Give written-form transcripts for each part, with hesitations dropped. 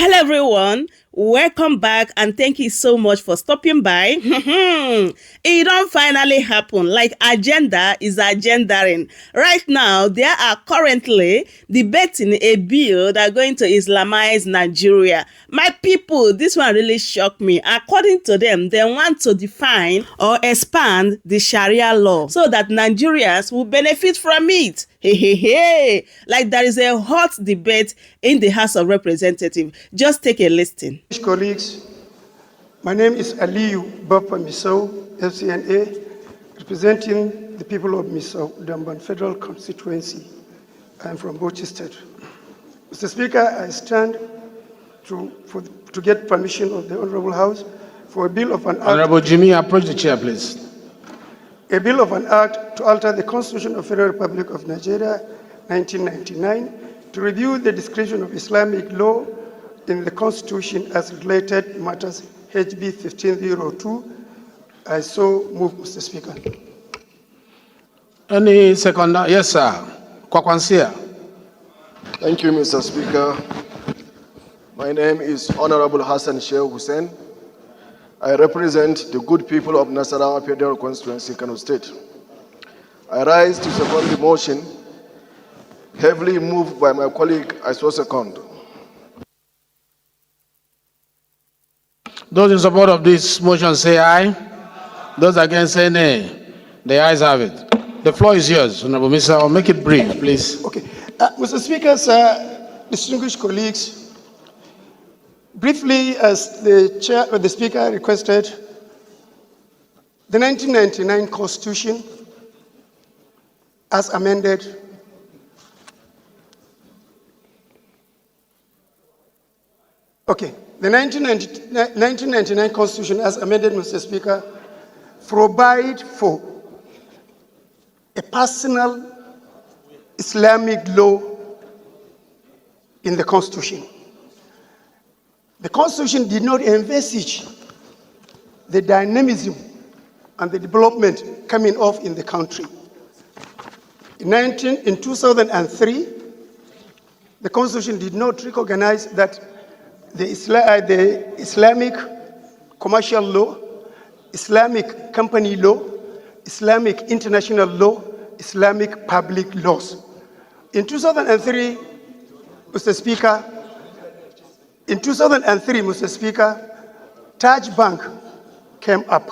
Hello everyone, welcome back and thank you so much for stopping by. It don't finally happen, like agenda is agendaring. Right now, there are currently debating a bill that are going to Islamize Nigeria. My people, this one really shocked me. According to them, they want to define or expand the Sharia law so that Nigerians will benefit from it. Hey. Like there is a hot debate in the House of Representatives. Just take a listen. Colleagues, my name is Aliyu Bapa Misau, FCNA, representing the people of Misau, Damban Federal Constituency. I am from Bauchi State. Mr. Speaker, I stand to get permission of the Honorable House for a bill of an act. Honorable Jimmy, approach the chair, please. A bill of an act to alter the Constitution of the Federal Republic of Nigeria, 1999, to review the description of Islamic law in the Constitution as related matters, HB 1502. I so move, Mr. Speaker. Any second? Yes, sir. Kwakwansia. Thank you, Mr. Speaker. My name is Honorable Hassan Sheikh Hussein. I represent the good people of Nasarawa Federal Constituency, Kano State. I rise to support the motion, heavily moved by my colleague, I so second. Those in support of this motion say aye. Those against say nay. The ayes have it. The floor is yours, Honorable Mr. I'll make it brief, please. Okay. Mr. Speaker, sir, distinguished colleagues, briefly, as the Speaker requested, the 1999 Constitution, as amended, the 1999 Constitution, as amended, Mr. Speaker, provide for a personal Islamic law in the Constitution. The Constitution did not envisage the dynamism and the development coming off in the country. In 2003, the Constitution did not recognize that the Islamic commercial law, Islamic company law, Islamic international law, Islamic public laws. In 2003, Mr. Speaker, Taj Bank came up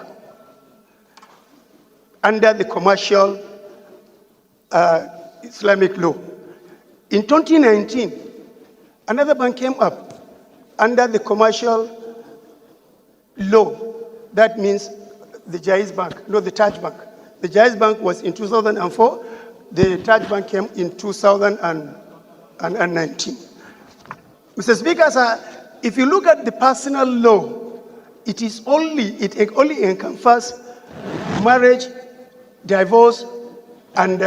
under the commercial Islamic law. In 2019, another bank came up under the commercial law. That means the Jaiz Bank, not the Taj Bank. The Jaiz Bank was in 2004. The Taj Bank came in 2019. Mr. Speaker, sir, if you look at the personal law, it only encompasses marriage, divorce, and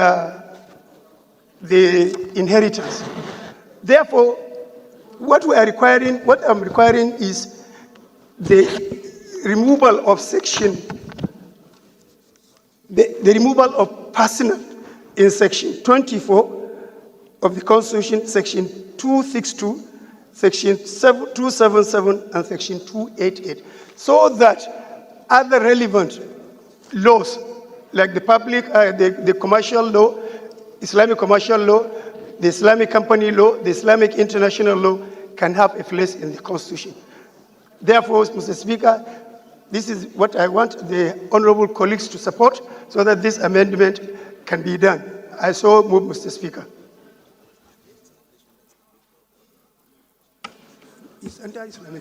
the inheritance. Therefore, what I'm requiring is the removal of the removal of personal in section 24 of the Constitution, section 262, section 277, and section 288, so that other relevant laws, like the public, the commercial law, Islamic commercial law, the Islamic company law, the Islamic international law, can have a place in the Constitution. Therefore, Mr. Speaker, this is what I want the honorable colleagues to support so that this amendment can be done. I so move, Mr. Speaker.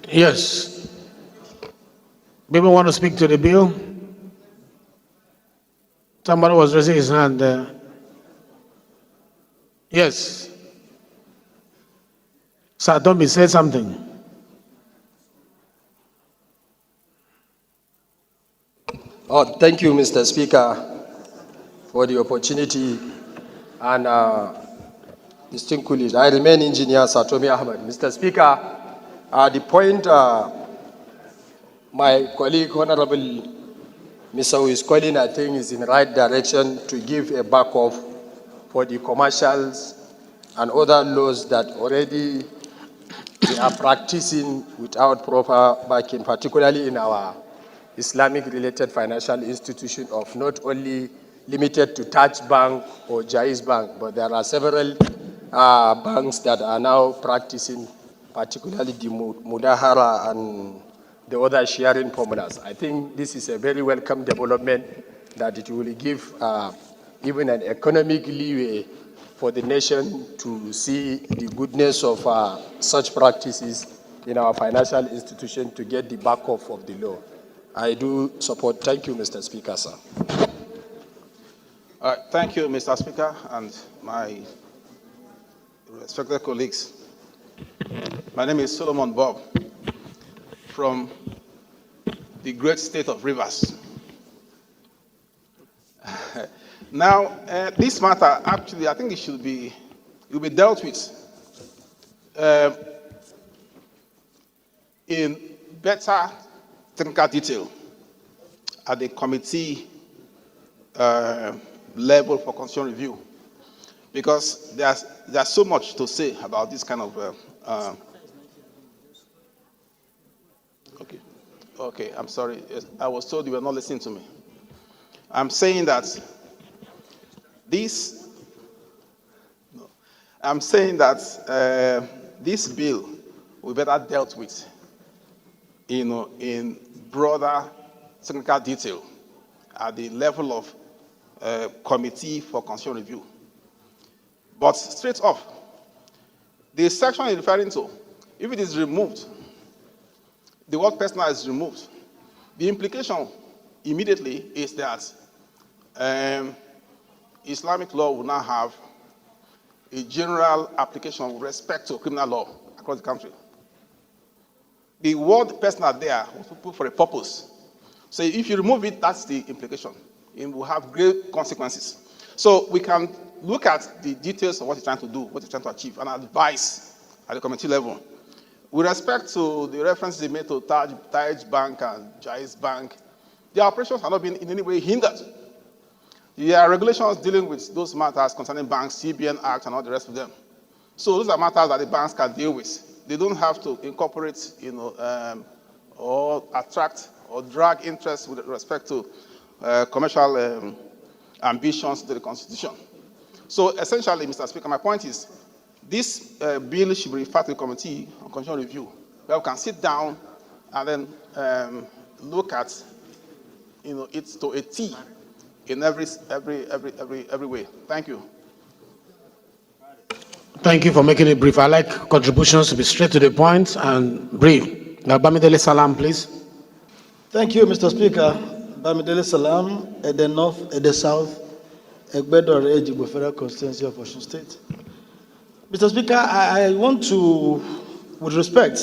Yes. People want to speak to the bill? Somebody was raising his hand there. Yes. Sir, don't be say something. Thank you, Mr. Speaker, for the opportunity and distinguished colleagues. I remain Engineer Satomi Ahmed. Mr. Speaker, the point my colleague, Honorable Misau, is calling, I think, is in the right direction to give a backup for the commercials and other laws that already they are practicing without proper backing, particularly in our Islamic-related financial institution of not only limited to Taj Bank or Jaiz Bank, but there are several banks that are now practicing, particularly the Mudahara and the other sharing formulas. I think this is a very welcome development that it will give even an economic leeway for the nation to see the goodness of such practices in our financial institution to get the backup of the law. I do support. Thank you, Mr. Speaker, sir. Thank you, Mr. Speaker, and my respected colleagues. My name is Solomon Bob from the great state of Rivers. Now, this matter, actually, I think it will be dealt with in better technical detail at the committee level for constitutional review, because there's so much to say about this kind of. Okay, I'm sorry. I was told you were not listening to me. I'm saying that this bill will be better dealt with, in broader technical detail at the level of committee for constitutional review. But straight off, the section you're referring to, if it is removed, the word personal is removed, the implication immediately is that Islamic law will now have a general application with respect to criminal law across the country. The word personal there was put for a purpose. So if you remove it, that's the implication. It will have great consequences. So we can look at the details of what you're trying to do, what you're trying to achieve, and advise at the committee level. With respect to the references they made to Taj Bank and Jaiz Bank, their operations have not been in any way hindered. There are regulations dealing with those matters concerning banks, CBN Act, and all the rest of them. So those are matters that the banks can deal with. They don't have to incorporate, or attract or drag interest with respect to commercial ambitions to the Constitution. So essentially, Mr. Speaker, my point is, this bill should be referred to the Committee on Constitutional Review, where we can sit down and then look at, it to a T in every way. Thank you. Thank you for making it brief. I like contributions to be straight to the point and brief. Now, Bamidele Salam, please. Thank you, Mr. Speaker. Bamidele Salam, at the north, at the south, Egbedore Ejigbo Federal Constituency of Osun State. Mr. Speaker, I want to, with respect,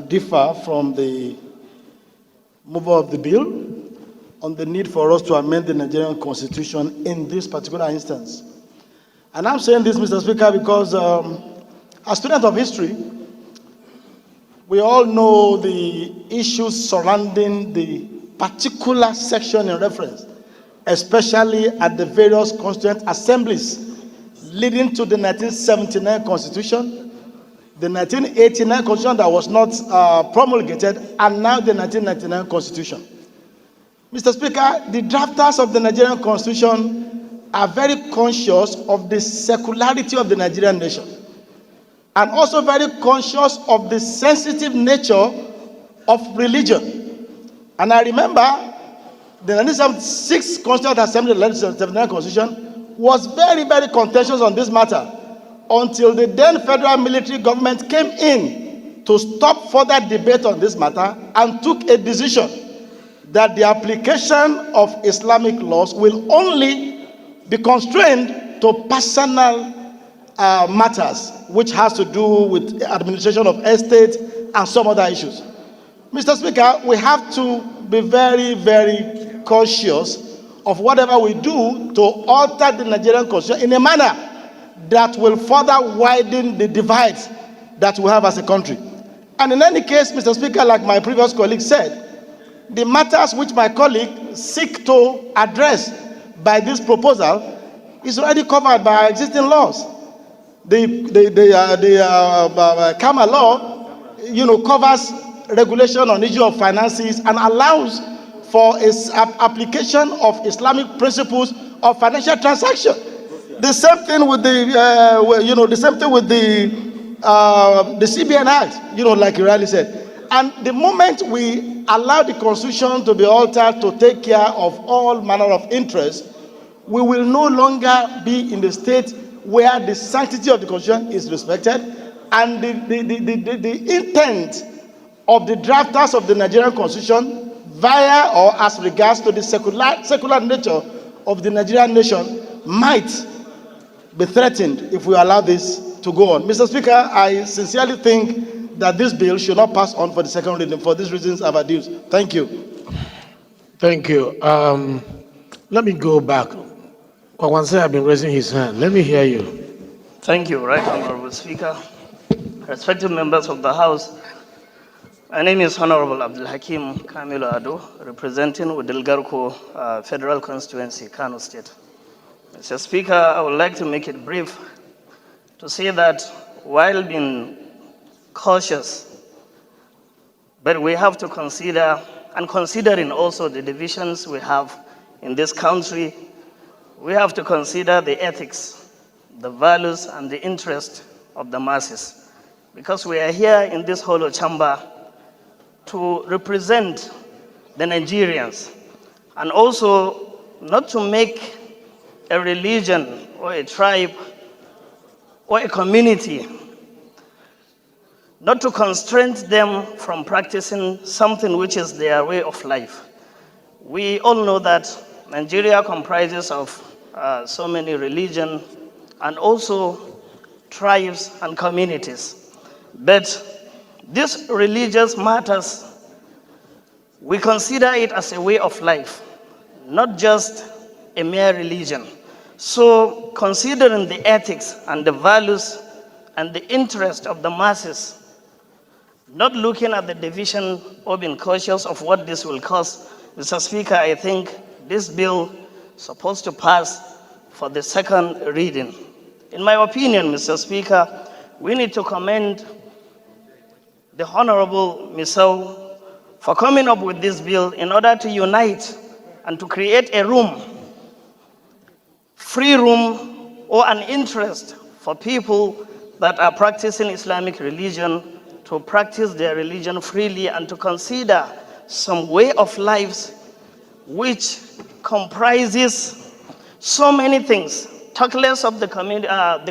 differ from the mover of the bill on the need for us to amend the Nigerian Constitution in this particular instance. And I'm saying this, Mr. Speaker, because as students of history, we all know the issues surrounding the particular section in reference, especially at the various constituent assemblies leading to the 1979 Constitution, the 1989 Constitution that was not promulgated, and now the 1999 Constitution. Mr. Speaker, the drafters of the Nigerian Constitution are very conscious of the secularity of the Nigerian nation, and also very conscious of the sensitive nature of religion. And I remember the 1976 Constituent Assembly, the 1979 Constitution, was very, very contentious on this matter until the then federal military government came in to stop further debate on this matter and took a decision that the application of Islamic laws will only be constrained to personal matters, which has to do with administration of estate and some other issues. Mr. Speaker, we have to be very, very cautious of whatever we do to alter the Nigerian Constitution in a manner that will further widen the divide that we have as a country. And in any case, Mr. Speaker, like my previous colleague said, the matters which my colleague seek to address by this proposal is already covered by existing laws. The Kama law covers regulation on issue of finances and allows for application of Islamic principles of financial transaction. The same thing with the CBN Act, like you rightly said. And the moment we allow the Constitution to be altered to take care of all manner of interests, we will no longer be in the state where the sanctity of the Constitution is respected, and the intent of the drafters of the Nigerian Constitution via or as regards to the secular nature of the Nigerian nation might be threatened if we allow this to go on. Mr. Speaker, I sincerely think that this bill should not pass on for the second reading for these reasons I've adduced. Thank you. Thank you. Let me go back. Kwawanse has been raising his hand. Let me hear you. Thank you, Right Honorable Speaker. Respected members of the House, my name is Honorable Abdul Hakim Kamilo Ado, representing Udilgarko Federal Constituency, Kano State. Mr. Speaker, I would like to make it brief to say that while being cautious, but we have to consider, and considering also the divisions we have in this country, we have to consider the ethics, the values, and the interest of the masses. Because we are here in this hollow chamber to represent the Nigerians, and also not to make a religion or a tribe or a community, not to constrain them from practicing something which is their way of life. We all know that Nigeria comprises of so many religions and also tribes and communities. But these religious matters, we consider it as a way of life, not just a mere religion. So considering the ethics and the values and the interest of the masses, not looking at the division or being cautious of what this will cause, Mr. Speaker, I think this bill is supposed to pass for the second reading. In my opinion, Mr. Speaker, we need to commend the Honorable Misau for coming up with this bill in order to unite and to create a room, free room, or an interest for people that are practicing Islamic religion to practice their religion freely and to consider some way of lives which comprises so many things. Talk less of the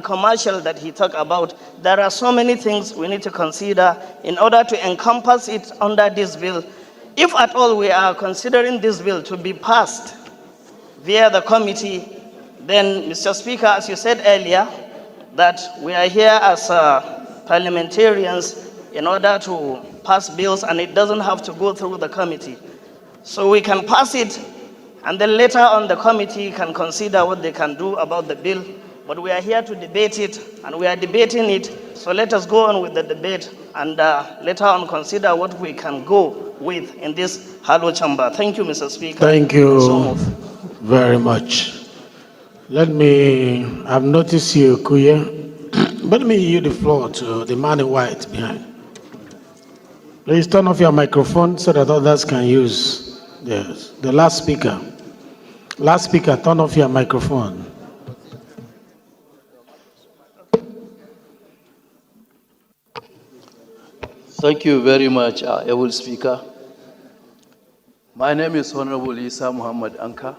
commercial that he talked about. There are so many things we need to consider in order to encompass it under this bill. If at all we are considering this bill to be passed via the committee, then, Mr. Speaker, as you said earlier, that we are here as parliamentarians in order to pass bills, and it doesn't have to go through the committee. So we can pass it, and then later on the committee can consider what they can do about the bill. But we are here to debate it, and we are debating it. So let us go on with the debate, and later on consider what we can go with in this hollow chamber. Thank you, Mr. Speaker. Thank you very much. I've noticed you, Kuya. Let me yield the floor to the man in white behind. Please turn off your microphone so that others can use. Yes, the last speaker. Last speaker, turn off your microphone. Thank you very much, able speaker. My name is Honorable Isa Muhammad Anka,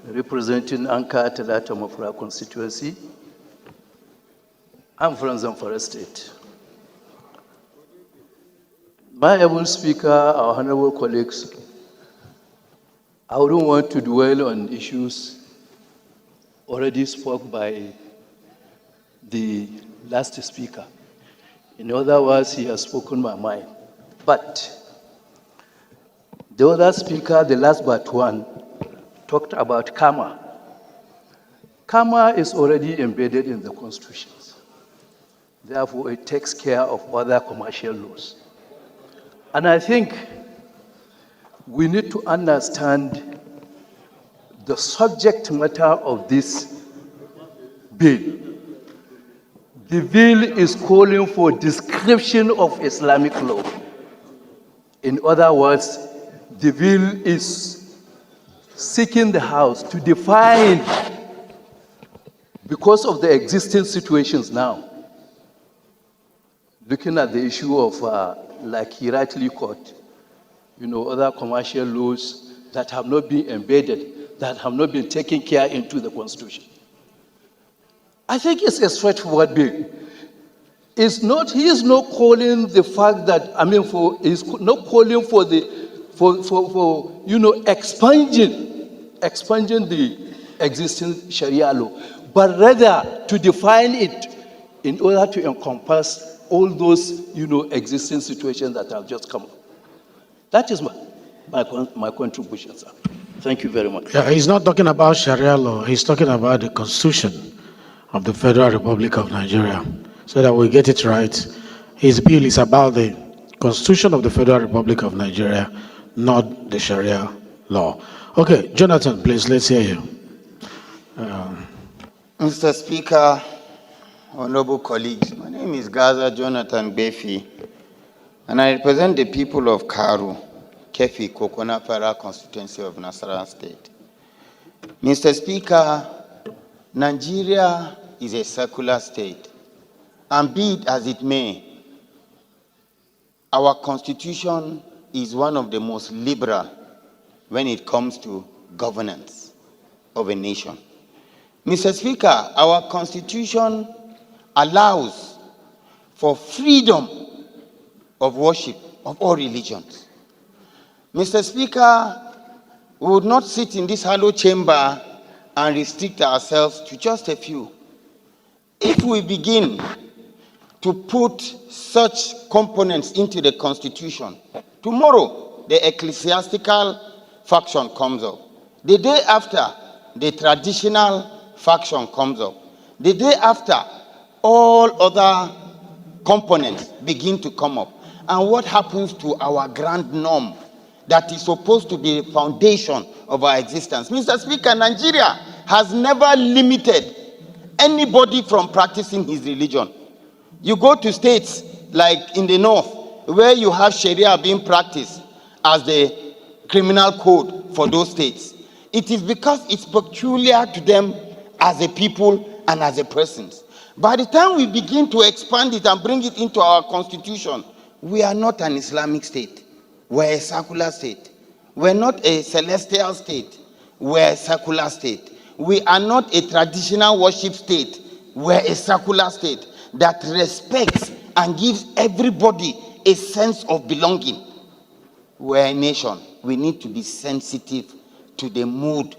representing Anka Talata Mafra constituency. I'm from Zamfara State. My able speaker, our honorable colleagues, I wouldn't want to dwell on issues already spoke by the last speaker. In other words, he has spoken my mind. But the other speaker, the last but one, talked about karma. Karma is already embedded in the constitutions. Therefore, it takes care of other commercial laws. And I think we need to understand the subject matter of this bill. The bill is calling for description of Islamic law. In other words, the bill is seeking the House to define, because of the existing situations now, looking at the issue of, like he rightly caught, other commercial laws that have not been embedded, that have not been taken care into the Constitution. I think it's a straightforward bill. He is not calling the fact that, he's not calling for expunging the existing Sharia law, but rather to define it in order to encompass all those, existing situations that have just come up. That is my contribution, sir. Thank you very much. Yeah, he's not talking about Sharia law. He's talking about the Constitution of the Federal Republic of Nigeria. So that we get it right, his bill is about the Constitution of the Federal Republic of Nigeria, not the Sharia law. Okay, Jonathan, please, let's hear you. Mr. Speaker, honorable colleagues, my name is Gaza Jonathan Befi, and I represent the people of Karu, Kefi, Kokona Federal Constituency of Nasarawa State. Mr. Speaker, Nigeria is a secular state, and be it as it may, our constitution is one of the most liberal when it comes to governance of a nation. Mr. Speaker, our constitution allows for freedom of worship of all religions. Mr. Speaker, we would not sit in this hollow chamber and restrict ourselves to just a few. If we begin to put such components into the Constitution, tomorrow the ecclesiastical faction comes up. The day after, the traditional faction comes up. The day after, all other components begin to come up. And what happens to our grand norm that is supposed to be the foundation of our existence? Mr. Speaker, Nigeria has never limited anybody from practicing his religion. You go to states like in the north, where you have Sharia being practiced as the criminal code for those states. It is because it's peculiar to them as a people and as a persons. By the time we begin to expand it and bring it into our constitution, we are not an Islamic state. We're a secular state. We're not a celestial state. We're a secular state. We are not a traditional worship state. We're a secular state that respects and gives everybody a sense of belonging. We're a nation. We need to be sensitive to the mood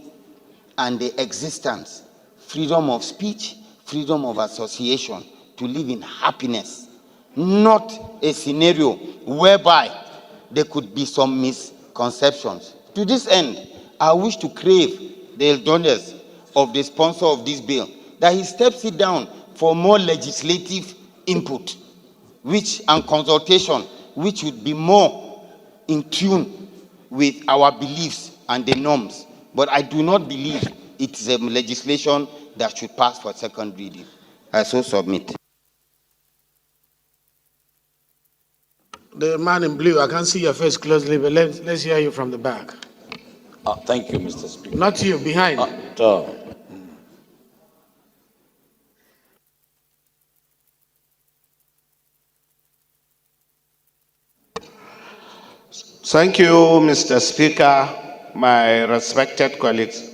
and the existence, freedom of speech, freedom of association, to live in happiness, not a scenario whereby there could be some misconceptions. To this end, I wish to crave the indulgence of the sponsor of this bill that he steps it down for more legislative input, and consultation, which would be more in tune with our beliefs and the norms. But I do not believe it is a legislation that should pass for second reading. I so submit. The man in blue, I can't see your face closely, but let's hear you from the back. Thank you, Mr. Speaker. Not you, behind. Thank you, Mr. Speaker, my respected colleagues.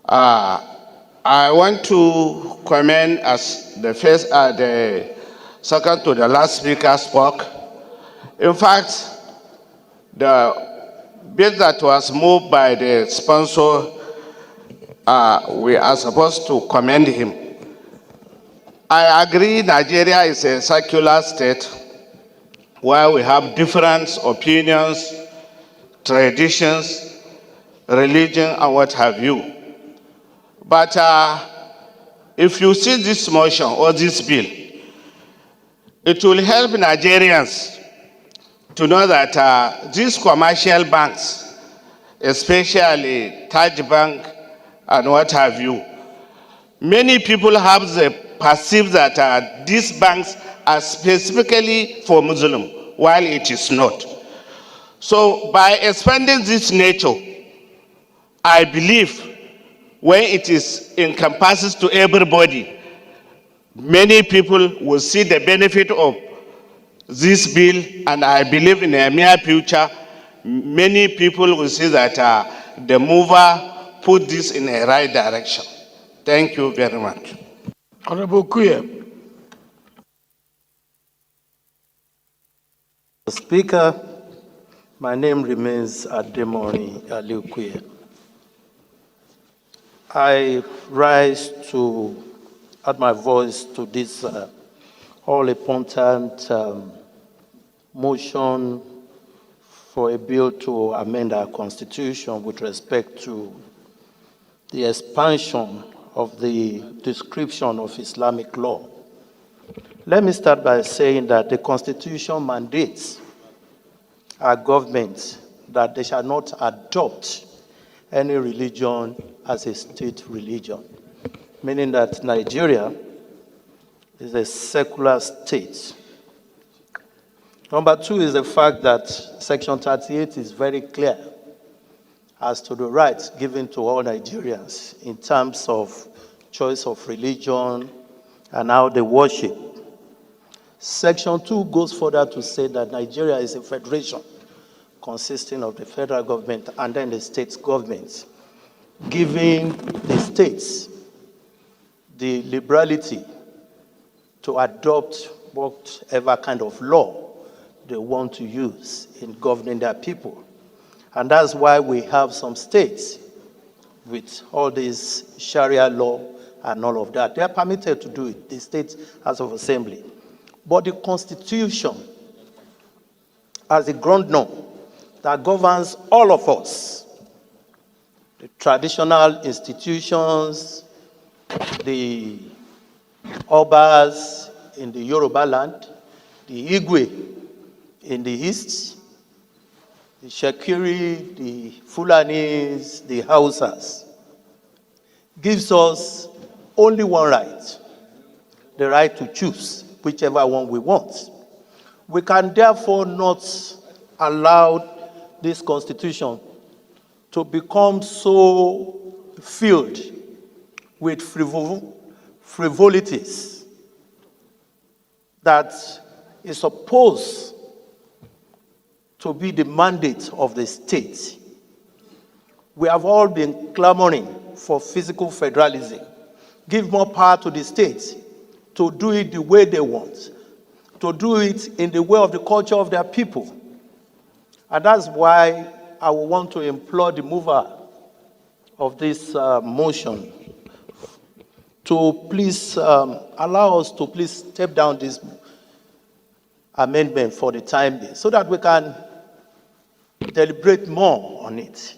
I want to comment as the second to the last speaker spoke. In fact, the bill that was moved by the sponsor, we are supposed to commend him. I agree Nigeria is a secular state where we have different opinions, traditions, religion, and what have you. But if you see this motion or this bill, it will help Nigerians to know that these commercial banks, especially Taj Bank and what have you, many people have the perceive that these banks are specifically for Muslim, while it is not. So by expanding this nature, I believe when it is encompasses to everybody, many people will see the benefit of this bill, and I believe in a near future, many people will see that the mover put this in a right direction. Thank you very much. Honorable Kuye. Speaker, my name remains Ademori Aliukuye. I rise to add my voice to this all-important motion for a bill to amend our constitution with respect to the expansion of the description of Islamic law. Let me start by saying that the constitution mandates our government that they shall not adopt any religion as a state religion, meaning that Nigeria is a secular state. Number two is the fact that Section 38 is very clear as to the rights given to all Nigerians in terms of choice of religion and how they worship. Section 2 goes further to say that Nigeria is a federation consisting of the federal government and then the state governments, giving the states the liberality to adopt whatever kind of law they want to use in governing their people. And that's why we have some states with all this Sharia law and all of that. They are permitted to do it, the State House of Assembly. But the Constitution, as a ground norm that governs all of us, the traditional institutions, the Obas in the Yoruba land, the Igwe in the east, the Shekiri, the Fulanis, the Hausas, gives us only one right, the right to choose whichever one we want. We can therefore not allow this constitution to become so filled with frivolities that is supposed to be the mandate of the state. We have all been clamoring for physical federalism. Give more power to the states to do it the way they want, to do it in the way of the culture of their people. And that's why I would want to implore the mover of this motion to please allow us to please step down this amendment for the time being so that we can deliberate more on it.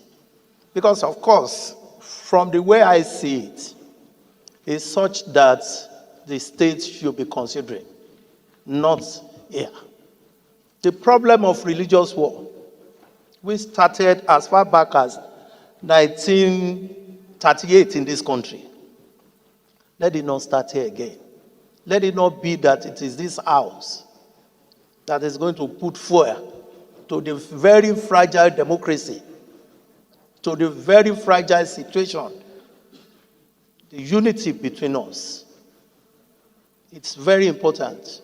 Because, of course, from the way I see it, it's such that the state should be considering, not here. The problem of religious war, we started as far back as 1938 in this country. Let it not start here again. Let it not be that it is this house that is going to put fuel to the very fragile democracy, to the very fragile situation, the unity between us. It's very important.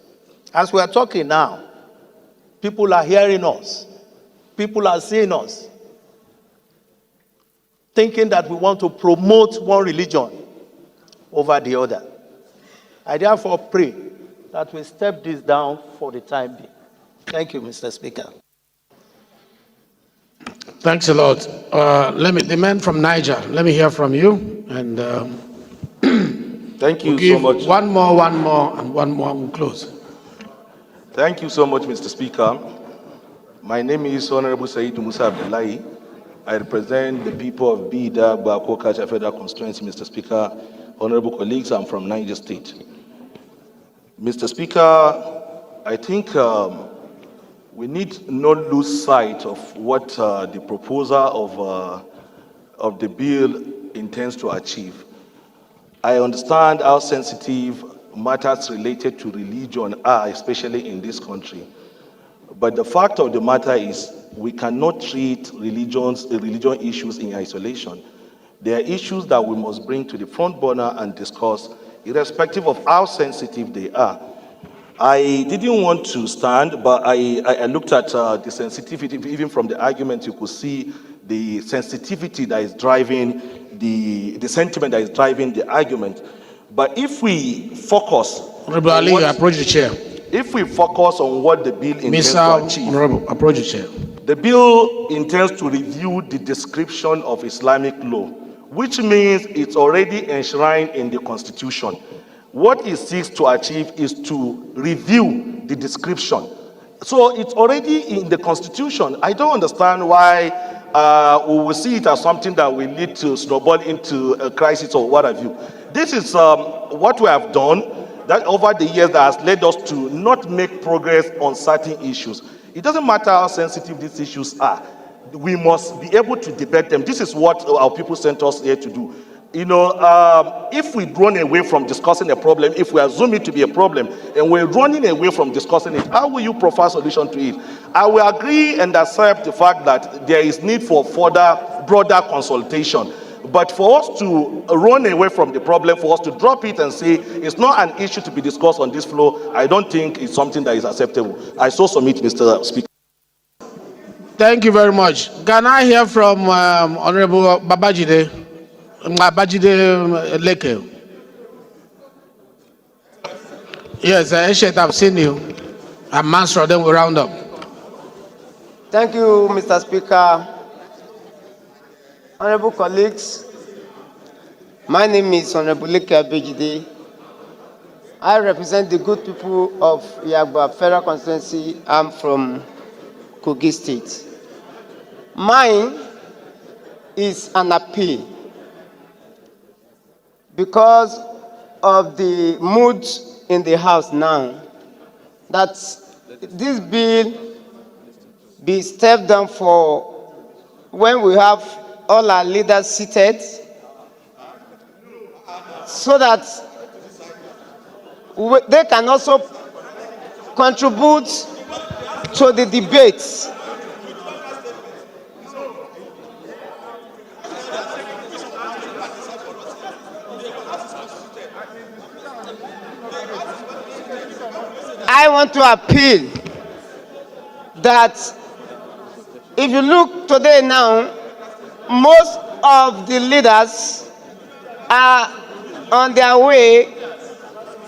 As we are talking now, people are hearing us. People are seeing us, thinking that we want to promote one religion over the other. I therefore pray that we step this down for the time being. Thank you, Mr. Speaker. Thanks a lot. The man from Niger, let me hear from you. And thank you we'll so much. One more, and one more, we'll close. Thank you so much, Mr. Speaker. My name is Honorable Said Musa Abdullahi. I represent the people of Bida, Bako, Kacha Federal Constituency, Mr. Speaker. Honorable colleagues, I'm from Niger State. Mr. Speaker, I think we need not lose sight of what the proposer of the bill intends to achieve. I understand how sensitive matters related to religion are, especially in this country. But the fact of the matter is, we cannot treat religion issues in isolation. There are issues that we must bring to the front burner and discuss, irrespective of how sensitive they are. I didn't want to stand, but I looked at the sensitivity. Even from the argument, you could see the sensitivity that is driving the sentiment that is driving the argument. But if we focus, Honorable Ali, approach the chair. If we focus on what the bill intends to achieve, Honorable, approach the chair. the bill intends to review the description of Islamic law, which means it's already enshrined in the Constitution. What it seeks to achieve is to review the description. So it's already in the Constitution. I don't understand why we will see it as something that will lead to snowball into a crisis or what have you. This is what we have done that over the years that has led us to not make progress on certain issues. It doesn't matter how sensitive these issues are. We must be able to debate them. This is what our people sent us here to do. You know, if we run away from discussing a problem, if we assume it to be a problem, and we're running away from discussing it, how will you provide a solution to it? I will agree and accept the fact that there is need for further, broader consultation. But for us to run away from the problem, for us to drop it and say it's not an issue to be discussed on this floor, I don't think it's something that is acceptable. I so submit, Mr. Speaker. Thank you very much. Can I hear from Honorable Babajide Leke? Yes, Eshet, I've seen you. I'm Master, then we round up. Thank you, Mr. Speaker. Honorable colleagues, my name is Honorable Leke Abejide. I represent the good people of Yagba Federal Constituency. I'm from Kogi State. Mine is an appeal because of the mood in the House now that this bill be stepped down for when we have all our leaders seated so that they can also contribute to the debates. I want to appeal that if you look today now, most of the leaders are on their way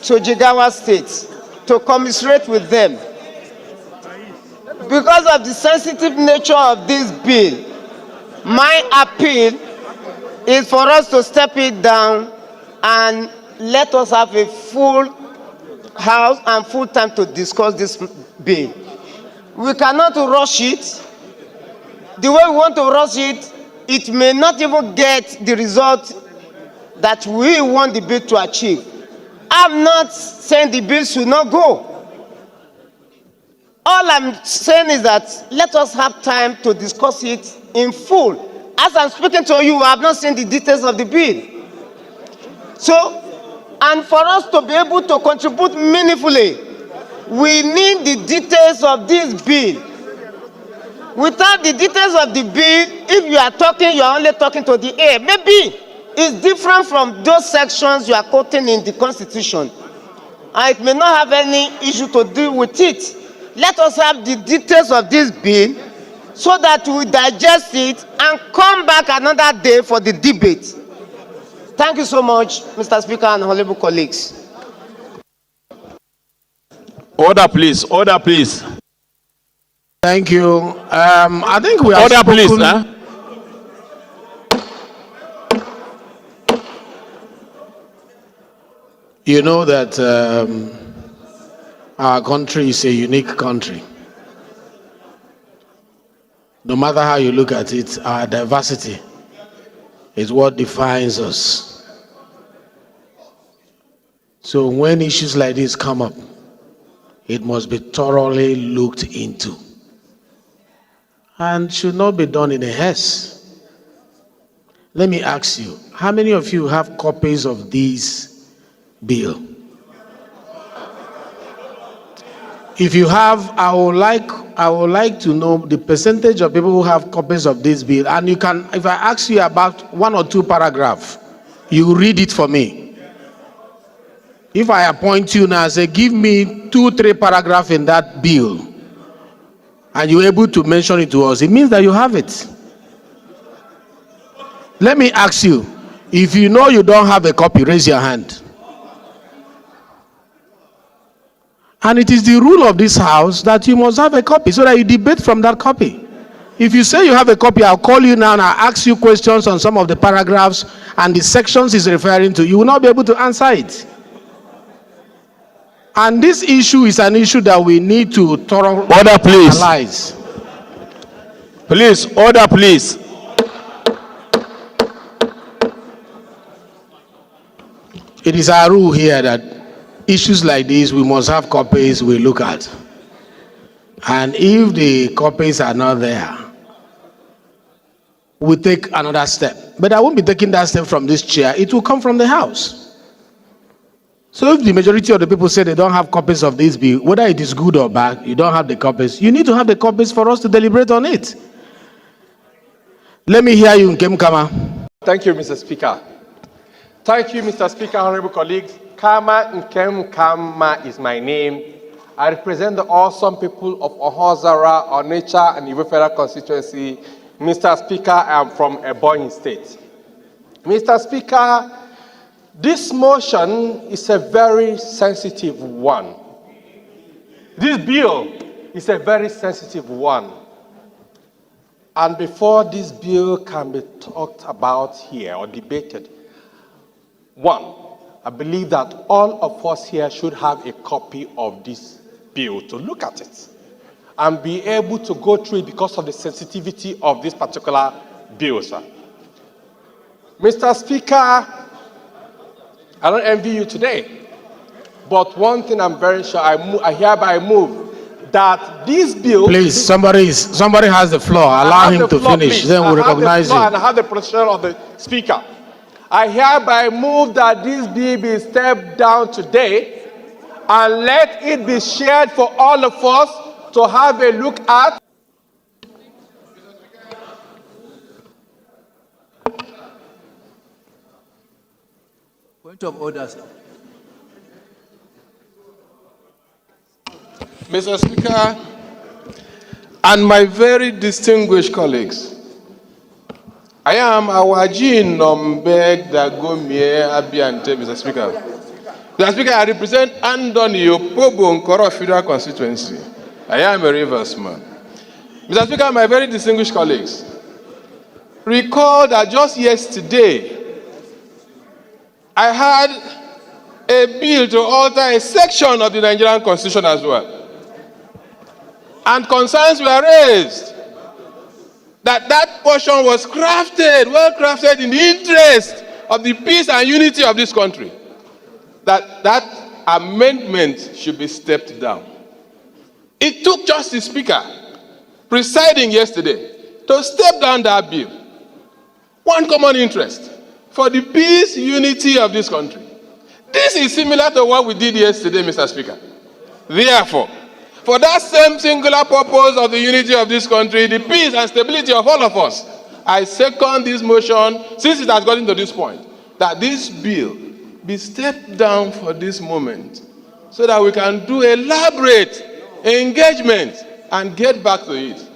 to Jigawa State to commiserate with them. Because of the sensitive nature of this bill, my appeal is for us to step it down and let us have a full house and full time to discuss this bill. We cannot rush it. The way we want to rush it, it may not even get the result that we want the bill to achieve. I'm not saying the bill should not go. All I'm saying is that let us have time to discuss it in full. As I'm speaking to you, I have not seen the details of the bill. So, and for us to be able to contribute meaningfully, we need the details of this bill. Without the details of the bill, if you are talking, you are only talking to the air. Maybe it's different from those sections you are quoting in the Constitution. And it may not have any issue to deal with it. Let us have the details of this bill so that we digest it and come back another day for the debate. Thank you so much, Mr. Speaker and honorable colleagues. Order, please. Order, please. Thank you. I think we have Order, spoken. please. Huh? You know that our country is a unique country. No matter how you look at it, our diversity is what defines us. So when issues like this come up, it must be thoroughly looked into and should not be done in a haste. Let me ask you, how many of you have copies of this bill? If you have, I would like to know the percentage of people who have copies of this bill. And you can, if I ask you about 1 or 2 paragraphs, you read it for me. If I appoint you now and say, give me 2, 3 paragraphs in that bill, and you're able to mention it to us, it means that you have it. Let me ask you, if you know you don't have a copy, raise your hand. And it is the rule of this house that you must have a copy so that you debate from that copy. If you say you have a copy, I'll call you now and I'll ask you questions on some of the paragraphs and the sections he's referring to. You will not be able to answer it. And this issue is an issue that we need to thoroughly analyze. Please, order, please. It is our rule here that issues like this, we must have copies we look at. And if the copies are not there, we take another step. But I won't be taking that step from this chair. It will come from the house. So if the majority of the people say they don't have copies of this bill, whether it is good or bad, you don't have the copies, you need to have the copies for us to deliberate on it. Let me hear you, Nkem Kama. Thank you, Mr. Speaker. Thank you, Mr. Speaker, honorable colleagues. Kama Nkem Kama is my name. I represent the awesome people of Ohozara, Onitsha, and Ivo Federal constituency. Mr. Speaker, I am from Ebonyi State. Mr. Speaker, this motion is a very sensitive one. This bill is a very sensitive one. And before this bill can be talked about here or debated, one, I believe that all of us here should have a copy of this bill to look at it and be able to go through it because of the sensitivity of this particular bill, sir. Mr. Speaker, I don't envy you today, but one thing I'm very sure, I hereby move that this bill... Please, somebody has the floor. Allow him to finish, then we'll recognize you. And I have the position of the Speaker. I hereby move that this bill be stepped down today and let it be shared for all of us to have a look at. Point of order, sir. Mr. Speaker, and my very distinguished colleagues, I am Awajin Nombeg Dagomie Abiante, Mr. Speaker. Mr. Speaker, I represent Andoni Opobo Nkoro Federal Constituency. I am a Rivers man. Mr. Speaker, my very distinguished colleagues, recall that just yesterday, I had a bill to alter a section of the Nigerian Constitution as well. And concerns were raised that portion was crafted, well crafted in the interest of the peace and unity of this country. That amendment should be stepped down. It took just the Speaker presiding yesterday to step down that bill. One common interest for the peace, unity of this country. This is similar to what we did yesterday, Mr. Speaker. Therefore, for that same singular purpose of the unity of this country, the peace and stability of all of us, I second this motion, since it has gotten to this point, that this bill be stepped down for this moment so that we can do elaborate engagement and get back to it.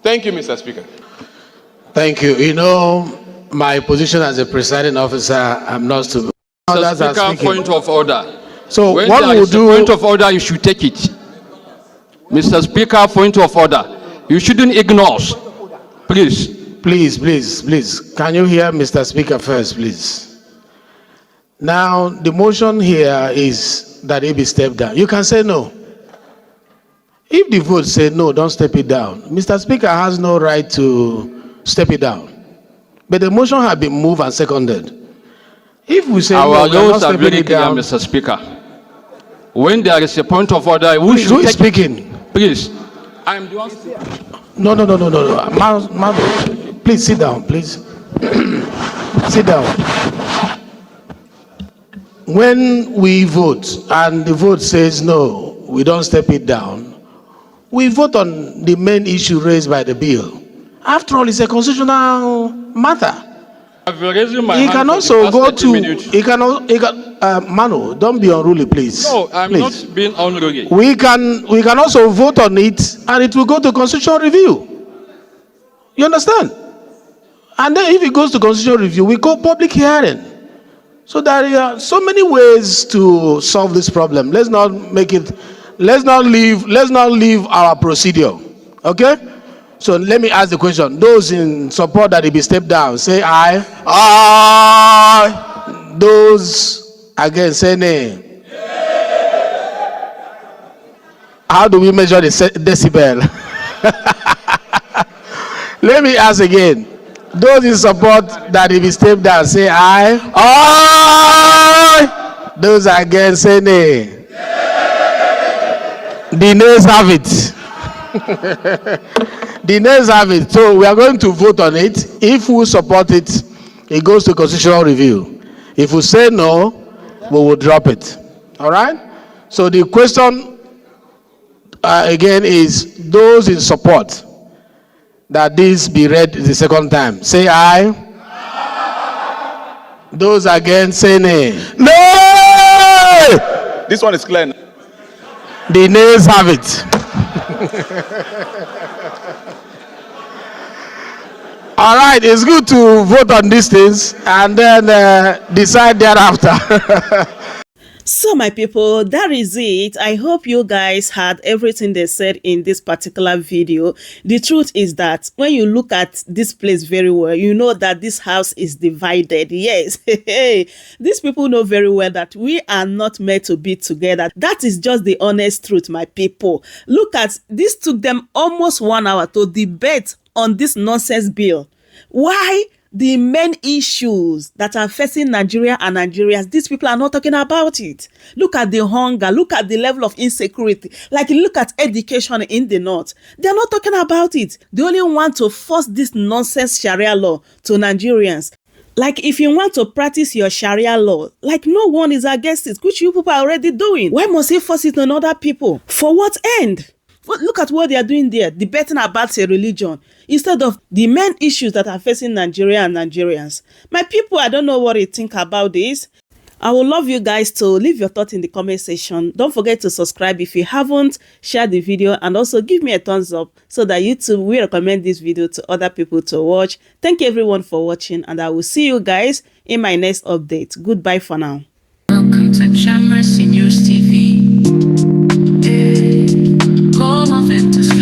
Thank you, Mr. Speaker. Thank you. You know, my position as a presiding officer, I'm not to... Mr. Speaker, point of order. So when what there we'll is do... a point of order, you should take it. Mr. Speaker, point of order. You shouldn't ignore us. Please. Please. Can you hear Mr. Speaker first, please? Now, the motion here is that it be stepped down. You can say no. If the vote say no, don't step it down. Mr. Speaker has no right to step it down. But the motion has been moved and seconded. If we say our no, laws are very clear, Mr. Speaker. When there is a point of order, we should who is take speaking? Please. I am the one speaking. No. Please sit down, please. Sit down. When we vote and the vote says no, we don't step it down, we vote on the main issue raised by the bill. After all, it's a constitutional matter. I've been raising my He hand can for also the go past 30 to, minutes. Manu, don't be unruly, please. No, I'm please. not being unruly. We can also vote on it and it will go to constitutional review. You understand? And then if it goes to constitutional review, we call public hearing. So there are so many ways to solve this problem. Let's not leave our procedure. Okay? So let me ask the question. Those in support that it be stepped down, say aye. Aye. Those against, say nay. How do we measure the decibel? Let me ask again. Those in support that it be stepped down, say aye. Aye. Those against, say nay. The nays have it. The nays have it. So we are going to vote on it. If we support it, it goes to constitutional review. If we say no, we will drop it. All right? So the question again is those in support that this be read the second time, say aye. Aye. Those against, say nay. Nay! This one is clear. The nays have it. All right, it's good to vote on these things and then decide thereafter. So my people, that is it. I hope you guys had everything they said in this particular video. The truth is that when you look at this place very well, you know that this house is divided. Yes, these people know very well that we are not meant to be together. That is just the honest truth, my people. Look at this, took them almost 1 hour to debate on this nonsense bill. Why? The main issues that are facing Nigeria and Nigerians, these people are not talking about it. Look at the hunger, look at the level of insecurity, like look at education in the north. They're not talking about it. They only want to force this nonsense Sharia law to Nigerians. Like if you want to practice your Sharia law, like no one is against it, which you people are already doing. Why must you force it on other people? For what end? Look at what they are doing there, debating about a religion instead of the main issues that are facing Nigeria and Nigerians. My people, I don't know what you think about this. I would love you guys to leave your thoughts in the comment section. Don't forget to subscribe if you haven't, share the video, and also give me a thumbs up so that YouTube will recommend this video to other people to watch. Thank you everyone for watching, and I will see you guys in my next update. Goodbye for now. Welcome to Jammer Seniors TV. Call of it.